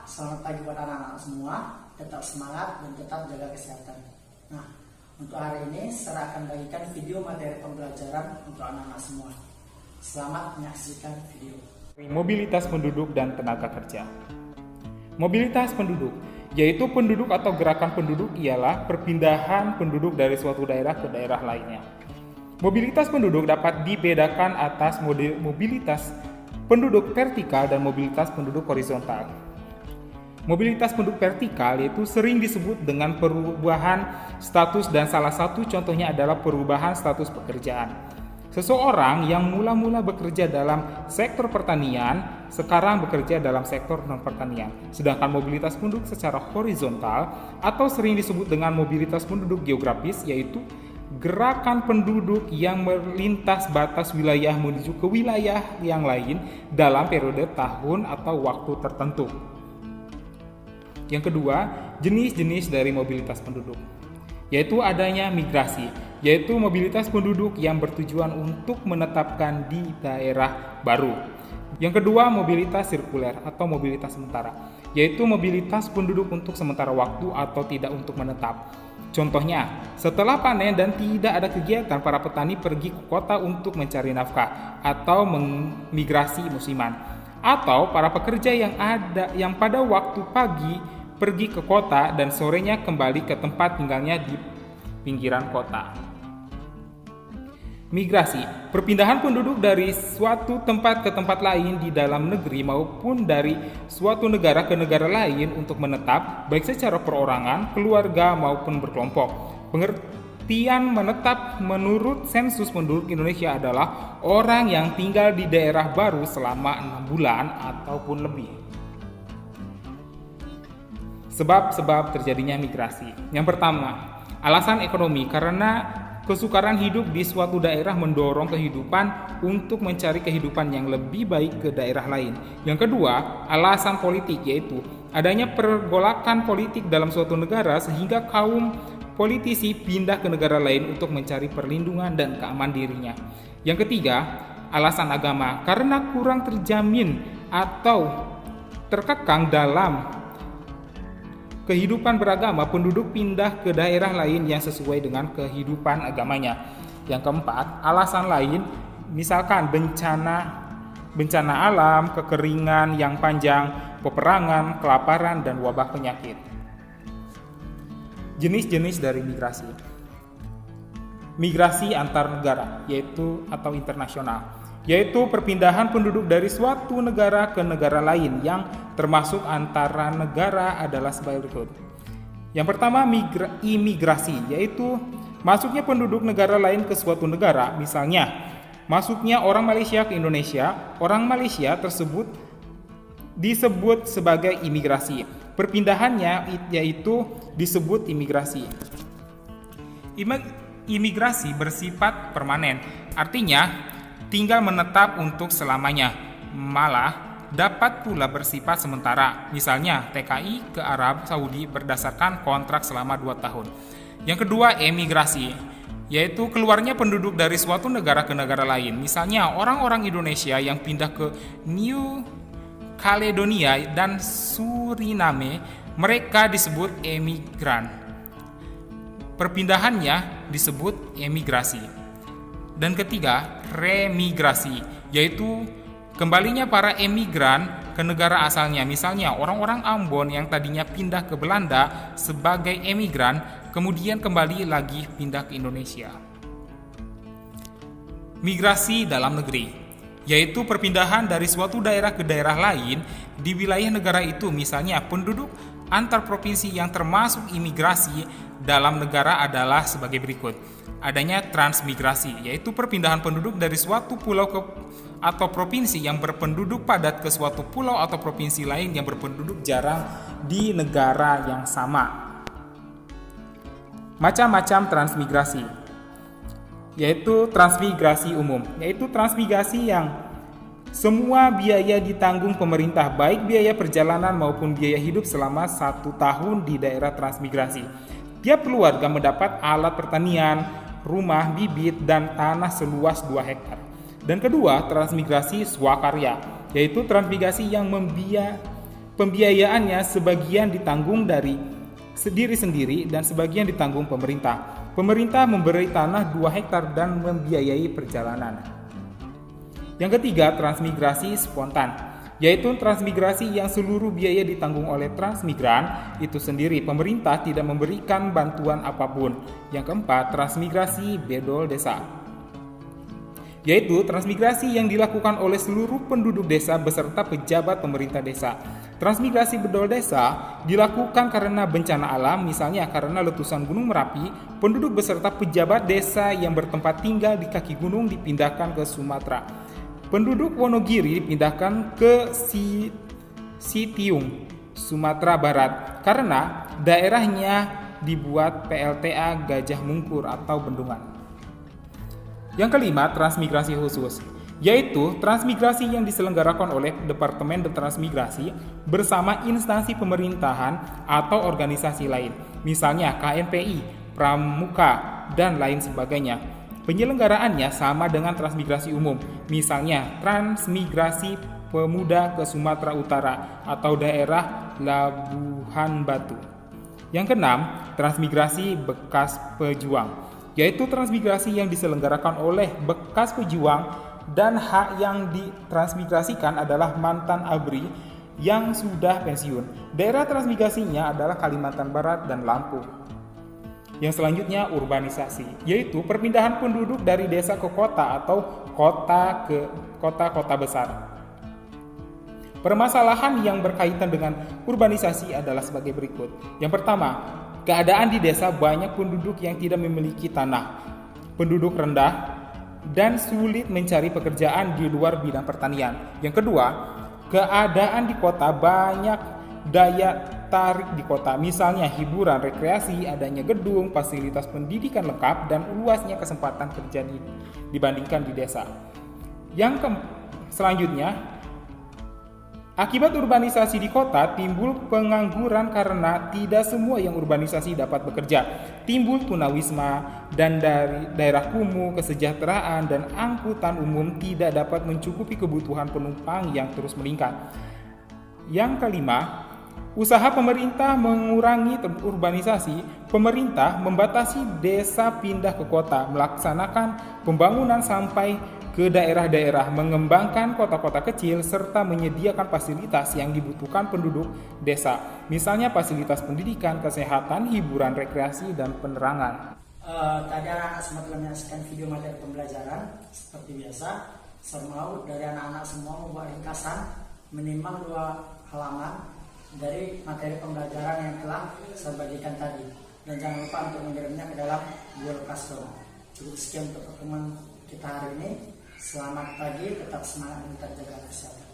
selamat pagi buat anak-anak semua. Tetap semangat dan tetap jaga kesehatan. Nah, untuk hari ini saya akan bagikan video materi pembelajaran untuk anak-anak semua. Selamat menyaksikan video. Mobilitas penduduk dan tenaga kerja. Mobilitas penduduk, yaitu penduduk atau gerakan penduduk ialah perpindahan penduduk dari suatu daerah ke daerah lainnya. Mobilitas penduduk dapat dibedakan atas mobilitas penduduk vertikal dan mobilitas penduduk horizontal. Mobilitas penduduk vertikal yaitu sering disebut dengan perubahan status dan salah satu contohnya adalah perubahan status pekerjaan. Seseorang yang mula-mula bekerja dalam sektor pertanian sekarang bekerja dalam sektor non-pertanian. Sedangkan mobilitas penduduk secara horizontal atau sering disebut dengan mobilitas penduduk geografis yaitu gerakan penduduk yang melintas batas wilayah menuju ke wilayah yang lain dalam periode tahun atau waktu tertentu. Yang kedua, jenis-jenis dari mobilitas penduduk, yaitu adanya migrasi, yaitu mobilitas penduduk yang bertujuan untuk menetapkan di daerah baru. Yang kedua, mobilitas sirkuler atau mobilitas sementara, yaitu mobilitas penduduk untuk sementara waktu atau tidak untuk menetap. Contohnya, setelah panen dan tidak ada kegiatan, para petani pergi ke kota untuk mencari nafkah atau migrasi musiman. Atau para pekerja yang pada waktu pagi pergi ke kota dan sorenya kembali ke tempat tinggalnya di pinggiran kota. Migrasi, perpindahan penduduk dari suatu tempat ke tempat lain di dalam negeri maupun dari suatu negara ke negara lain untuk menetap, baik secara perorangan, keluarga maupun berkelompok. Pengertian menetap menurut sensus penduduk Indonesia adalah orang yang tinggal di daerah baru selama 6 bulan ataupun lebih. Sebab-sebab terjadinya migrasi. Yang pertama, alasan ekonomi, karena kesukaran hidup di suatu daerah mendorong kehidupan untuk mencari kehidupan yang lebih baik ke daerah lain. Yang kedua, alasan politik, yaitu adanya pergolakan politik dalam suatu negara sehingga kaum politisi pindah ke negara lain untuk mencari perlindungan dan keamanan dirinya. Yang ketiga, alasan agama, karena kurang terjamin atau terkekang dalam kehidupan beragama, penduduk pindah ke daerah lain yang sesuai dengan kehidupan agamanya. Yang keempat, alasan lain, misalkan bencana alam, kekeringan yang panjang, peperangan, kelaparan, dan wabah penyakit. Jenis-jenis dari migrasi. Migrasi antar negara, yaitu atau internasional, yaitu perpindahan penduduk dari suatu negara ke negara lain yang termasuk antara negara adalah sebagai berikut. Yang pertama, imigrasi, yaitu masuknya penduduk negara lain ke suatu negara. Misalnya, masuknya orang Malaysia ke Indonesia, orang Malaysia tersebut disebut sebagai imigrasi. Perpindahannya yaitu disebut imigrasi. Imigrasi bersifat permanen, artinya tinggal menetap untuk selamanya, malah dapat pula bersifat sementara, misalnya TKI ke Arab Saudi berdasarkan kontrak selama 2 tahun. Yang kedua, emigrasi, yaitu keluarnya penduduk dari suatu negara ke negara lain, misalnya orang-orang Indonesia yang pindah ke New Caledonia dan Suriname, mereka disebut emigran. Perpindahannya disebut emigrasi. Dan ketiga, remigrasi, yaitu kembalinya para emigran ke negara asalnya. Misalnya orang-orang Ambon yang tadinya pindah ke Belanda sebagai emigran, kemudian kembali lagi pindah ke Indonesia. Migrasi dalam negeri, yaitu perpindahan dari suatu daerah ke daerah lain di wilayah negara itu. Misalnya penduduk antar provinsi yang termasuk imigrasi dalam negara adalah sebagai berikut. Adanya transmigrasi, yaitu perpindahan penduduk dari suatu pulau atau provinsi yang berpenduduk padat ke suatu pulau atau provinsi lain yang berpenduduk jarang di negara yang sama. Macam-macam transmigrasi, yaitu transmigrasi umum, yaitu transmigrasi yang semua biaya ditanggung pemerintah, baik biaya perjalanan maupun biaya hidup selama 1 tahun di daerah transmigrasi. Tiap keluarga mendapat alat pertanian, rumah, bibit, dan tanah seluas 2 hektar. Dan kedua, transmigrasi swakarya, yaitu transmigrasi yang Pembiayaannya sebagian ditanggung dari sendiri dan sebagian ditanggung pemerintah. Pemerintah memberi tanah 2 hektar dan membiayai perjalanan. Yang ketiga, transmigrasi spontan, yaitu transmigrasi yang seluruh biaya ditanggung oleh transmigran itu sendiri. Pemerintah tidak memberikan bantuan apapun. Yang keempat, transmigrasi bedol desa, yaitu transmigrasi yang dilakukan oleh seluruh penduduk desa beserta pejabat pemerintah desa. Transmigrasi bedol desa dilakukan karena bencana alam, misalnya karena letusan Gunung Merapi, penduduk beserta pejabat desa yang bertempat tinggal di kaki gunung dipindahkan ke Sumatera. Penduduk Wonogiri dipindahkan ke Sitiung, Sumatera Barat, karena daerahnya dibuat PLTA Gajah Mungkur atau bendungan. Yang kelima, transmigrasi khusus, yaitu transmigrasi yang diselenggarakan oleh Departemen Transmigrasi bersama instansi pemerintahan atau organisasi lain, misalnya KNPI, Pramuka, dan lain sebagainya. Penyelenggaraannya sama dengan transmigrasi umum, misalnya Transmigrasi Pemuda ke Sumatera Utara atau daerah Labuhan Batu. Yang keenam, transmigrasi bekas pejuang, yaitu transmigrasi yang diselenggarakan oleh bekas pejuang dan hak yang ditransmigrasikan adalah mantan ABRI yang sudah pensiun. Daerah transmigrasinya adalah Kalimantan Barat dan Lampung. Yang selanjutnya, urbanisasi, yaitu perpindahan penduduk dari desa ke kota atau kota ke kota-kota besar. Permasalahan yang berkaitan dengan urbanisasi adalah sebagai berikut. Yang pertama, keadaan di desa banyak penduduk yang tidak memiliki tanah, penduduk rendah, dan sulit mencari pekerjaan di luar bidang pertanian. Yang kedua, keadaan di kota banyak daya tarik di kota, misalnya hiburan, rekreasi, adanya gedung, fasilitas pendidikan lengkap, dan luasnya kesempatan kerja dibandingkan di desa. Selanjutnya, akibat urbanisasi di kota timbul pengangguran karena tidak semua yang urbanisasi dapat bekerja. Timbul tunawisma dan dari daerah kumuh, kesejahteraan dan angkutan umum tidak dapat mencukupi kebutuhan penumpang yang terus meningkat. Yang kelima, usaha pemerintah mengurangi urbanisasi. Pemerintah membatasi desa pindah ke kota, melaksanakan pembangunan sampai ke daerah-daerah, mengembangkan kota-kota kecil, serta menyediakan fasilitas yang dibutuhkan penduduk desa, misalnya fasilitas pendidikan, kesehatan, hiburan, rekreasi, dan penerangan. Tadi anak-anak semua telah menyaksikan video materi pembelajaran. Seperti biasa, saya mau dari anak-anak semua membuat ringkasan minimal 2 halaman dari materi pembelajaran yang telah saya bagikan tadi. Dan jangan lupa untuk mengirimnya ke dalam Google Classroom. Cukup sekian untuk pertemuan kita hari ini. Selamat pagi, tetap semangat dan tetap jaga kesehatan.